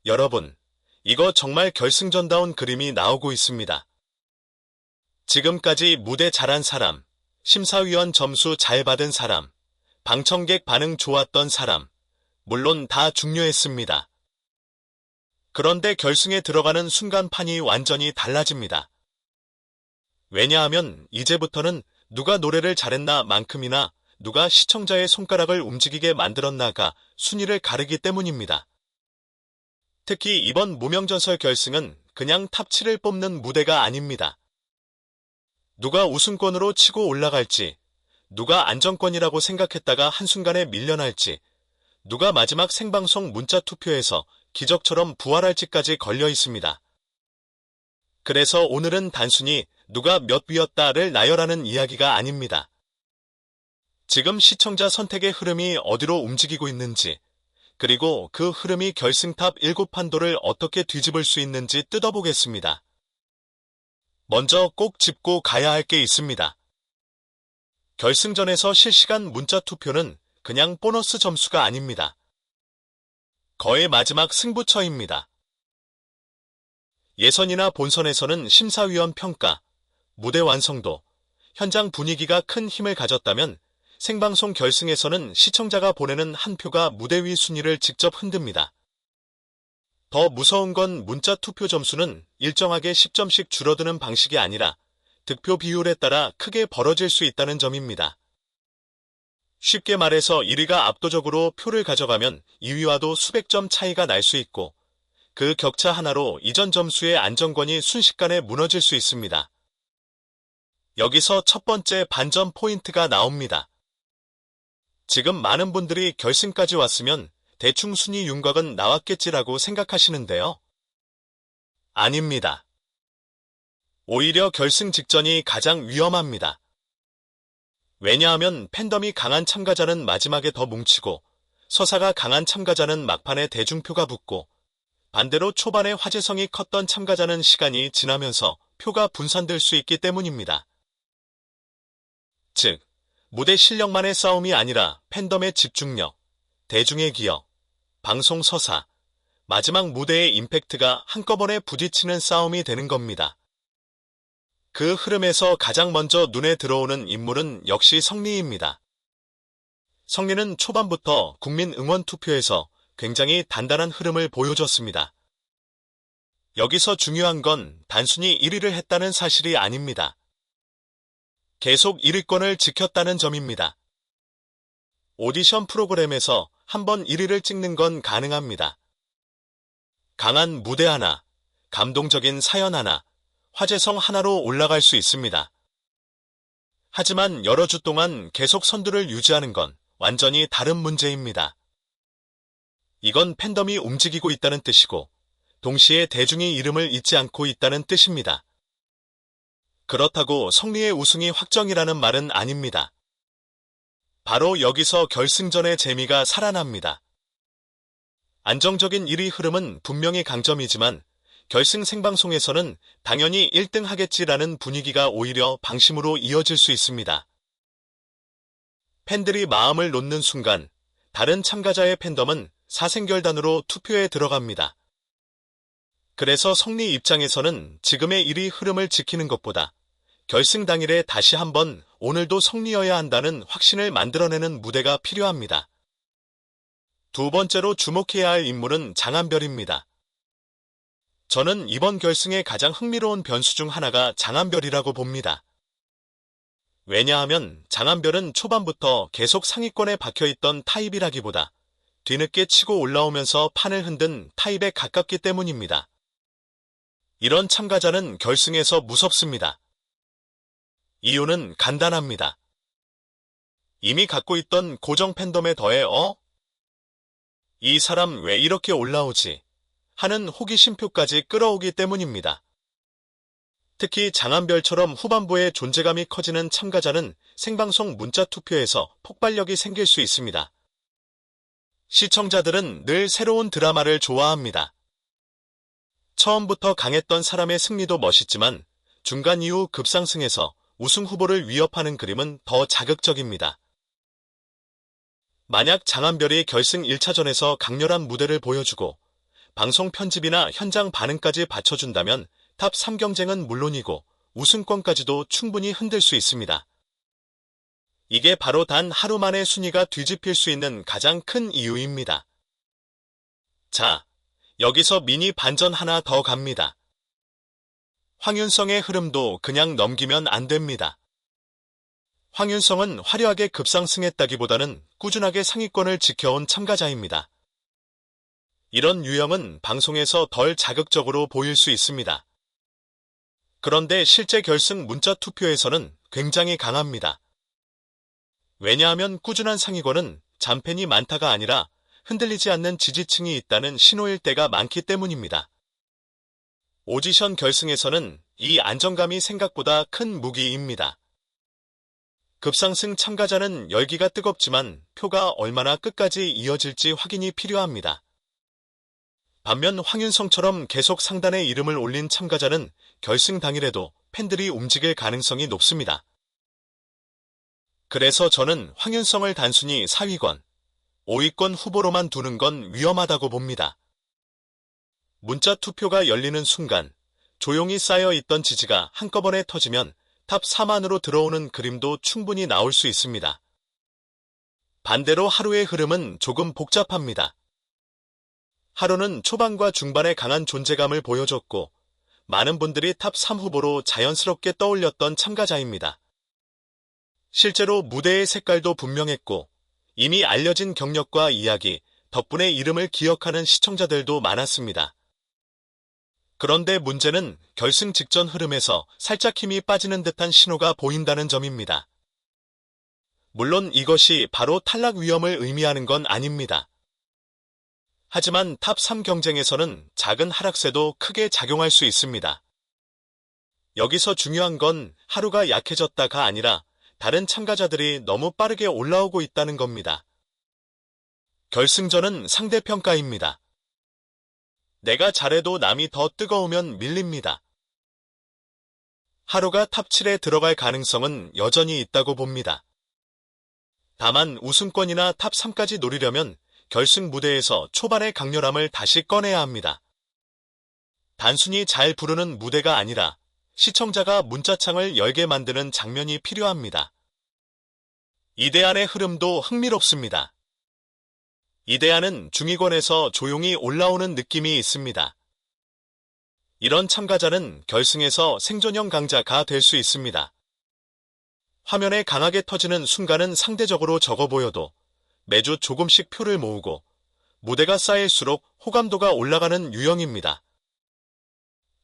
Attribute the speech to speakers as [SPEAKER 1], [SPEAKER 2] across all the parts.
[SPEAKER 1] 여러분, 이거 정말 결승전다운 그림이 나오고 있습니다. 지금까지 무대 잘한 사람, 심사위원 점수 잘 받은 사람, 방청객 반응 좋았던 사람, 물론 다 중요했습니다. 그런데 결승에 들어가는 순간 판이 완전히 달라집니다. 왜냐하면 이제부터는 누가 노래를 잘했나 만큼이나 누가 시청자의 손가락을 움직이게 만들었나가 순위를 가르기 때문입니다. 특히 이번 무명전설 결승은 그냥 탑7을 뽑는 무대가 아닙니다. 누가 우승권으로 치고 올라갈지, 누가 안정권이라고 생각했다가 한순간에 밀려날지, 누가 마지막 생방송 문자 투표에서 기적처럼 부활할지까지 걸려 있습니다. 그래서 오늘은 단순히 누가 몇 위였다를 나열하는 이야기가 아닙니다. 지금 시청자 선택의 흐름이 어디로 움직이고 있는지, 그리고 그 흐름이 결승탑 7판도를 어떻게 뒤집을 수 있는지 뜯어보겠습니다. 먼저 꼭 짚고 가야 할 게 있습니다. 결승전에서 실시간 문자 투표는 그냥 보너스 점수가 아닙니다. 거의 마지막 승부처입니다. 예선이나 본선에서는 심사위원 평가, 무대 완성도, 현장 분위기가 큰 힘을 가졌다면 생방송 결승에서는 시청자가 보내는 한 표가 무대 위 순위를 직접 흔듭니다. 더 무서운 건 문자 투표 점수는 일정하게 10점씩 줄어드는 방식이 아니라 득표 비율에 따라 크게 벌어질 수 있다는 점입니다. 쉽게 말해서 1위가 압도적으로 표를 가져가면 2위와도 수백 점 차이가 날 수 있고 그 격차 하나로 이전 점수의 안정권이 순식간에 무너질 수 있습니다. 여기서 첫 번째 반전 포인트가 나옵니다. 지금 많은 분들이 결승까지 왔으면 대충 순위 윤곽은 나왔겠지라고 생각하시는데요. 아닙니다. 오히려 결승 직전이 가장 위험합니다. 왜냐하면 팬덤이 강한 참가자는 마지막에 더 뭉치고 서사가 강한 참가자는 막판에 대중표가 붙고 반대로 초반에 화제성이 컸던 참가자는 시간이 지나면서 표가 분산될 수 있기 때문입니다. 즉, 무대 실력만의 싸움이 아니라 팬덤의 집중력, 대중의 기억, 방송 서사, 마지막 무대의 임팩트가 한꺼번에 부딪히는 싸움이 되는 겁니다. 그 흐름에서 가장 먼저 눈에 들어오는 인물은 역시 성리입니다. 성리는 초반부터 국민 응원 투표에서 굉장히 단단한 흐름을 보여줬습니다. 여기서 중요한 건 단순히 1위를 했다는 사실이 아닙니다. 계속 1위권을 지켰다는 점입니다. 오디션 프로그램에서 한번 1위를 찍는 건 가능합니다. 강한 무대 하나, 감동적인 사연 하나, 화제성 하나로 올라갈 수 있습니다. 하지만 여러 주 동안 계속 선두를 유지하는 건 완전히 다른 문제입니다. 이건 팬덤이 움직이고 있다는 뜻이고 동시에 대중의 이름을 잊지 않고 있다는 뜻입니다. 그렇다고 성리의 우승이 확정이라는 말은 아닙니다. 바로 여기서 결승전의 재미가 살아납니다. 안정적인 1위 흐름은 분명히 강점이지만 결승 생방송에서는 당연히 1등 하겠지라는 분위기가 오히려 방심으로 이어질 수 있습니다. 팬들이 마음을 놓는 순간 다른 참가자의 팬덤은 사생결단으로 투표에 들어갑니다. 그래서 성리 입장에서는 지금의 1위 흐름을 지키는 것보다 결승 당일에 다시 한번 오늘도 성리여야 한다는 확신을 만들어내는 무대가 필요합니다. 두 번째로 주목해야 할 인물은 장한별입니다. 저는 이번 결승의 가장 흥미로운 변수 중 하나가 장한별이라고 봅니다. 왜냐하면 장한별은 초반부터 계속 상위권에 박혀있던 타입이라기보다 뒤늦게 치고 올라오면서 판을 흔든 타입에 가깝기 때문입니다. 이런 참가자는 결승에서 무섭습니다. 이유는 간단합니다. 이미 갖고 있던 고정 팬덤에 더해 이 사람 왜 이렇게 올라오지? 하는 호기심표까지 끌어오기 때문입니다. 특히 장한별처럼 후반부에 존재감이 커지는 참가자는 생방송 문자 투표에서 폭발력이 생길 수 있습니다. 시청자들은 늘 새로운 드라마를 좋아합니다. 처음부터 강했던 사람의 승리도 멋있지만 중간 이후 급상승해서 우승 후보를 위협하는 그림은 더 자극적입니다. 만약 장한별이 결승 1차전에서 강렬한 무대를 보여주고 방송 편집이나 현장 반응까지 받쳐준다면 탑 3 경쟁은 물론이고 우승권까지도 충분히 흔들 수 있습니다. 이게 바로 단 하루 만에 순위가 뒤집힐 수 있는 가장 큰 이유입니다. 자, 여기서 미니 반전 하나 더 갑니다. 황윤성의 흐름도 그냥 넘기면 안 됩니다. 황윤성은 화려하게 급상승했다기보다는 꾸준하게 상위권을 지켜온 참가자입니다. 이런 유형은 방송에서 덜 자극적으로 보일 수 있습니다. 그런데 실제 결승 문자 투표에서는 굉장히 강합니다. 왜냐하면 꾸준한 상위권은 잔팬이 많다가 아니라 흔들리지 않는 지지층이 있다는 신호일 때가 많기 때문입니다. 오디션 결승에서는 이 안정감이 생각보다 큰 무기입니다. 급상승 참가자는 열기가 뜨겁지만 표가 얼마나 끝까지 이어질지 확인이 필요합니다. 반면 황윤성처럼 계속 상단에 이름을 올린 참가자는 결승 당일에도 팬들이 움직일 가능성이 높습니다. 그래서 저는 황윤성을 단순히 4위권, 5위권 후보로만 두는 건 위험하다고 봅니다. 문자 투표가 열리는 순간 조용히 쌓여있던 지지가 한꺼번에 터지면 탑 4만으로 들어오는 그림도 충분히 나올 수 있습니다. 반대로 하루의 흐름은 조금 복잡합니다. 하루는 초반과 중반에 강한 존재감을 보여줬고 많은 분들이 탑 3 후보로 자연스럽게 떠올렸던 참가자입니다. 실제로 무대의 색깔도 분명했고 이미 알려진 경력과 이야기 덕분에 이름을 기억하는 시청자들도 많았습니다. 그런데 문제는 결승 직전 흐름에서 살짝 힘이 빠지는 듯한 신호가 보인다는 점입니다. 물론 이것이 바로 탈락 위험을 의미하는 건 아닙니다. 하지만 탑 3 경쟁에서는 작은 하락세도 크게 작용할 수 있습니다. 여기서 중요한 건 하루가 약해졌다가 아니라 다른 참가자들이 너무 빠르게 올라오고 있다는 겁니다. 결승전은 상대평가입니다. 내가 잘해도 남이 더 뜨거우면 밀립니다. 하루가 탑 7에 들어갈 가능성은 여전히 있다고 봅니다. 다만 우승권이나 탑 3까지 노리려면 결승 무대에서 초반의 강렬함을 다시 꺼내야 합니다. 단순히 잘 부르는 무대가 아니라 시청자가 문자창을 열게 만드는 장면이 필요합니다. 이대한의 흐름도 흥미롭습니다. 이대한은 중위권에서 조용히 올라오는 느낌이 있습니다. 이런 참가자는 결승에서 생존형 강자가 될 수 있습니다. 화면에 강하게 터지는 순간은 상대적으로 적어 보여도 매주 조금씩 표를 모으고 무대가 쌓일수록 호감도가 올라가는 유형입니다.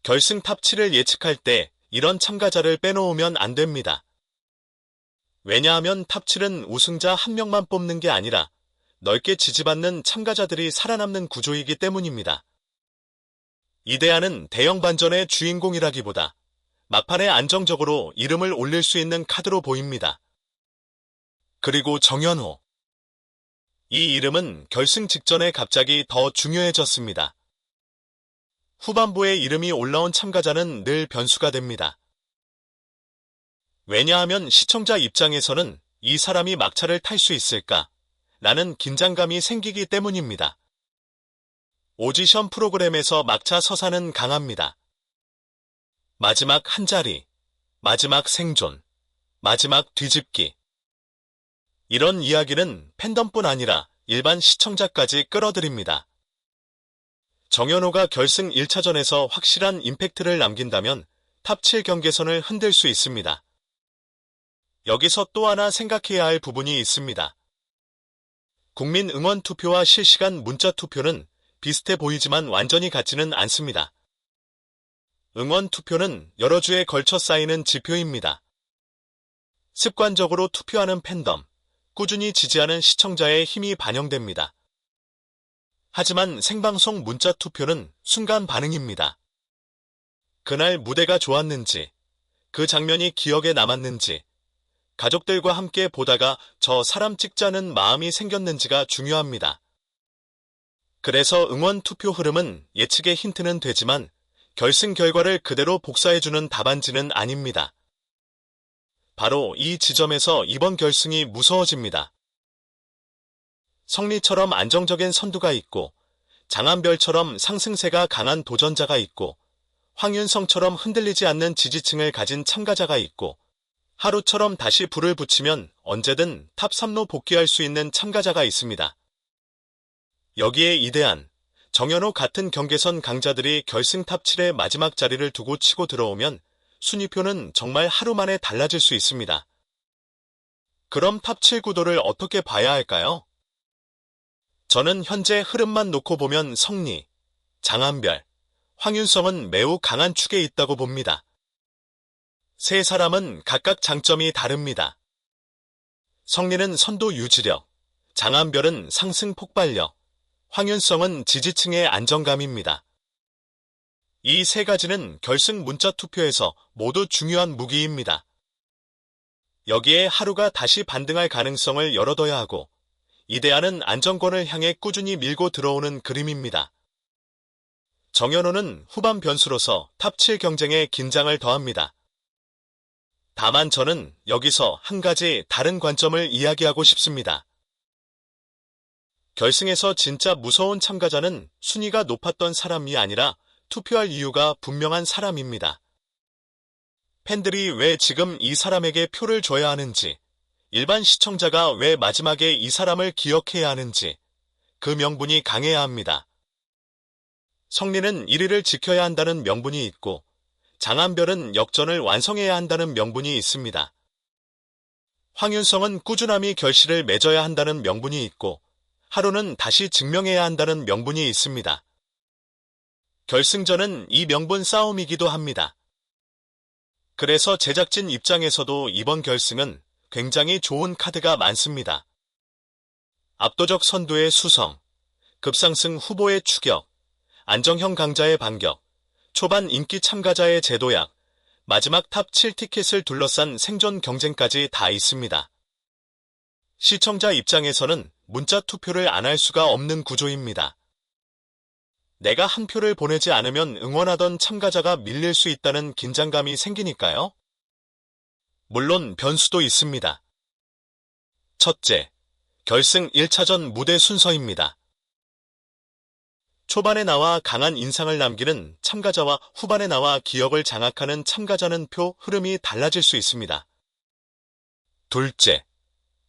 [SPEAKER 1] 결승 탑 7을 예측할 때 이런 참가자를 빼놓으면 안 됩니다. 왜냐하면 탑 7은 우승자 한 명만 뽑는 게 아니라 넓게 지지받는 참가자들이 살아남는 구조이기 때문입니다. 이대한은 대형 반전의 주인공이라기보다 막판에 안정적으로 이름을 올릴 수 있는 카드로 보입니다. 그리고 정연호. 이 이름은 결승 직전에 갑자기 더 중요해졌습니다. 후반부에 이름이 올라온 참가자는 늘 변수가 됩니다. 왜냐하면 시청자 입장에서는 이 사람이 막차를 탈 수 있을까? 라는 긴장감이 생기기 때문입니다. 오디션 프로그램에서 막차 서사는 강합니다. 마지막 한 자리, 마지막 생존, 마지막 뒤집기. 이런 이야기는 팬덤뿐 아니라 일반 시청자까지 끌어들입니다. 정연호가 결승 1차전에서 확실한 임팩트를 남긴다면 탑 7 경계선을 흔들 수 있습니다. 여기서 또 하나 생각해야 할 부분이 있습니다. 국민 응원 투표와 실시간 문자 투표는 비슷해 보이지만 완전히 같지는 않습니다. 응원 투표는 여러 주에 걸쳐 쌓이는 지표입니다. 습관적으로 투표하는 팬덤, 꾸준히 지지하는 시청자의 힘이 반영됩니다. 하지만 생방송 문자 투표는 순간 반응입니다. 그날 무대가 좋았는지, 그 장면이 기억에 남았는지, 가족들과 함께 보다가 저 사람 찍자는 마음이 생겼는지가 중요합니다. 그래서 응원 투표 흐름은 예측의 힌트는 되지만 결승 결과를 그대로 복사해주는 답안지는 아닙니다. 바로 이 지점에서 이번 결승이 무서워집니다. 성리처럼 안정적인 선두가 있고 장한별처럼 상승세가 강한 도전자가 있고 황윤성처럼 흔들리지 않는 지지층을 가진 참가자가 있고 하루처럼 다시 불을 붙이면 언제든 탑 3로 복귀할 수 있는 참가자가 있습니다. 여기에 이대한, 정현호 같은 경계선 강자들이 결승 탑 7의 마지막 자리를 두고 치고 들어오면 순위표는 정말 하루 만에 달라질 수 있습니다. 그럼 탑 7 구도를 어떻게 봐야 할까요? 저는 현재 흐름만 놓고 보면 성리, 장한별, 황윤성은 매우 강한 축에 있다고 봅니다. 세 사람은 각각 장점이 다릅니다. 성리는 선도 유지력, 장한별은 상승 폭발력, 황윤성은 지지층의 안정감입니다. 이 세 가지는 결승 문자 투표에서 모두 중요한 무기입니다. 여기에 하루가 다시 반등할 가능성을 열어둬야 하고 이대한은 안정권을 향해 꾸준히 밀고 들어오는 그림입니다. 정현호는 후반 변수로서 탑 7 경쟁에 긴장을 더합니다. 다만 저는 여기서 한 가지 다른 관점을 이야기하고 싶습니다. 결승에서 진짜 무서운 참가자는 순위가 높았던 사람이 아니라 투표할 이유가 분명한 사람입니다. 팬들이 왜 지금 이 사람에게 표를 줘야 하는지, 일반 시청자가 왜 마지막에 이 사람을 기억해야 하는지, 그 명분이 강해야 합니다. 성리는 1위를 지켜야 한다는 명분이 있고, 장한별은 역전을 완성해야 한다는 명분이 있습니다. 황윤성은 꾸준함이 결실을 맺어야 한다는 명분이 있고, 하루는 다시 증명해야 한다는 명분이 있습니다. 결승전은 이 명분 싸움이기도 합니다. 그래서 제작진 입장에서도 이번 결승은 굉장히 좋은 카드가 많습니다. 압도적 선두의 수성, 급상승 후보의 추격, 안정형 강자의 반격, 초반 인기 참가자의 재도약, 마지막 탑 7 티켓을 둘러싼 생존 경쟁까지 다 있습니다. 시청자 입장에서는 문자 투표를 안 할 수가 없는 구조입니다. 내가 한 표를 보내지 않으면 응원하던 참가자가 밀릴 수 있다는 긴장감이 생기니까요. 물론 변수도 있습니다. 첫째, 결승 1차전 무대 순서입니다. 초반에 나와 강한 인상을 남기는 참가자와 후반에 나와 기억을 장악하는 참가자는 표 흐름이 달라질 수 있습니다. 둘째,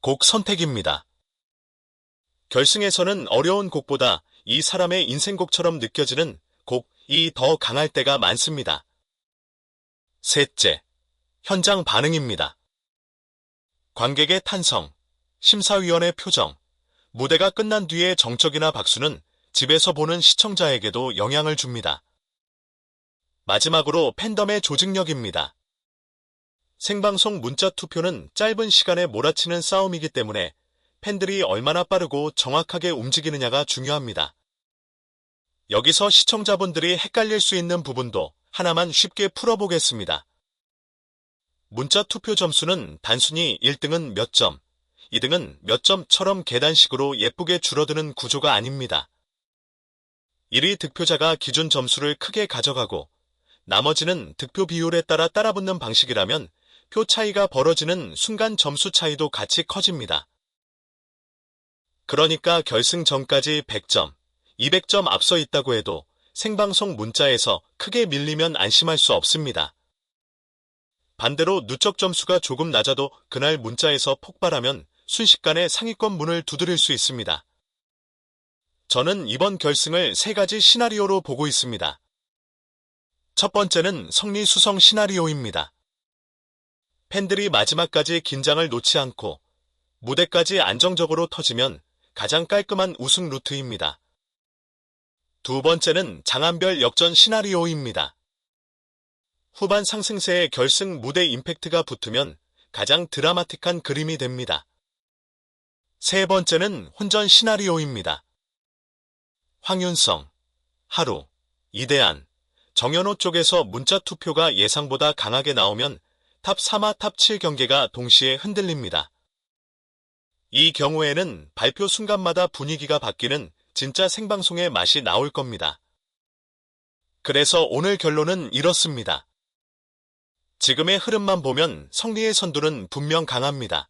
[SPEAKER 1] 곡 선택입니다. 결승에서는 어려운 곡보다 이 사람의 인생곡처럼 느껴지는 곡이 더 강할 때가 많습니다. 셋째, 현장 반응입니다. 관객의 탄성, 심사위원의 표정, 무대가 끝난 뒤의 정적이나 박수는 집에서 보는 시청자에게도 영향을 줍니다. 마지막으로 팬덤의 조직력입니다. 생방송 문자 투표는 짧은 시간에 몰아치는 싸움이기 때문에 팬들이 얼마나 빠르고 정확하게 움직이느냐가 중요합니다. 여기서 시청자분들이 헷갈릴 수 있는 부분도 하나만 쉽게 풀어보겠습니다. 문자 투표 점수는 단순히 1등은 몇 점, 2등은 몇 점처럼 계단식으로 예쁘게 줄어드는 구조가 아닙니다. 1위 득표자가 기준 점수를 크게 가져가고 나머지는 득표 비율에 따라 따라붙는 방식이라면 표 차이가 벌어지는 순간 점수 차이도 같이 커집니다. 그러니까 결승 전까지 100점, 200점 앞서 있다고 해도 생방송 문자에서 크게 밀리면 안심할 수 없습니다. 반대로 누적 점수가 조금 낮아도 그날 문자에서 폭발하면 순식간에 상위권 문을 두드릴 수 있습니다. 저는 이번 결승을 세 가지 시나리오로 보고 있습니다. 첫 번째는 성리 수성 시나리오입니다. 팬들이 마지막까지 긴장을 놓지 않고 무대까지 안정적으로 터지면 가장 깔끔한 우승 루트입니다. 두 번째는 장한별 역전 시나리오입니다. 후반 상승세의 결승 무대 임팩트가 붙으면 가장 드라마틱한 그림이 됩니다. 세 번째는 혼전 시나리오입니다. 황윤성, 하루, 이대한, 정현호 쪽에서 문자 투표가 예상보다 강하게 나오면 탑 3와 탑 7 경계가 동시에 흔들립니다. 이 경우에는 발표 순간마다 분위기가 바뀌는 진짜 생방송의 맛이 나올 겁니다. 그래서 오늘 결론은 이렇습니다. 지금의 흐름만 보면 성리의 선두는 분명 강합니다.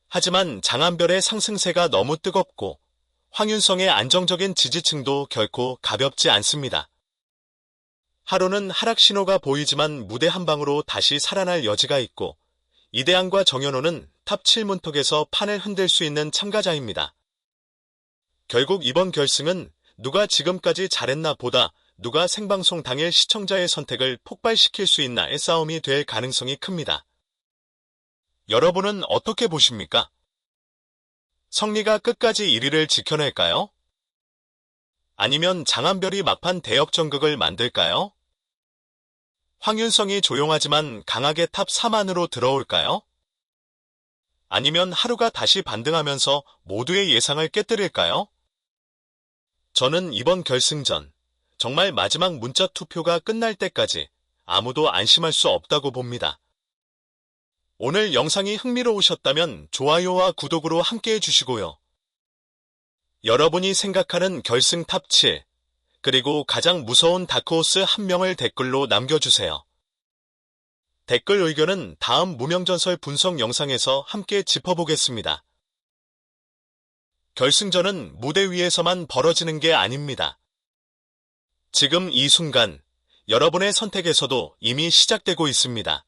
[SPEAKER 1] 하지만 장한별의 상승세가 너무 뜨겁고 황윤성의 안정적인 지지층도 결코 가볍지 않습니다. 하로는 하락 신호가 보이지만 무대 한방으로 다시 살아날 여지가 있고, 이대한과 정현호는 탑 7문턱에서 판을 흔들 수 있는 참가자입니다. 결국 이번 결승은 누가 지금까지 잘했나 보다 누가 생방송 당일 시청자의 선택을 폭발시킬 수 있나의 싸움이 될 가능성이 큽니다. 여러분은 어떻게 보십니까? 성리가 끝까지 1위를 지켜낼까요? 아니면 장한별이 막판 대역전극을 만들까요? 황윤성이 조용하지만 강하게 탑 3 안으로 들어올까요? 아니면 하루가 다시 반등하면서 모두의 예상을 깨뜨릴까요? 저는 이번 결승전, 정말 마지막 문자 투표가 끝날 때까지 아무도 안심할 수 없다고 봅니다. 오늘 영상이 흥미로우셨다면 좋아요와 구독으로 함께해 주시고요. 여러분이 생각하는 결승 탑 7, 그리고 가장 무서운 다크호스 한 명을 댓글로 남겨주세요. 댓글 의견은 다음 무명전설 분석 영상에서 함께 짚어보겠습니다. 결승전은 무대 위에서만 벌어지는 게 아닙니다. 지금 이 순간 여러분의 선택에서도 이미 시작되고 있습니다.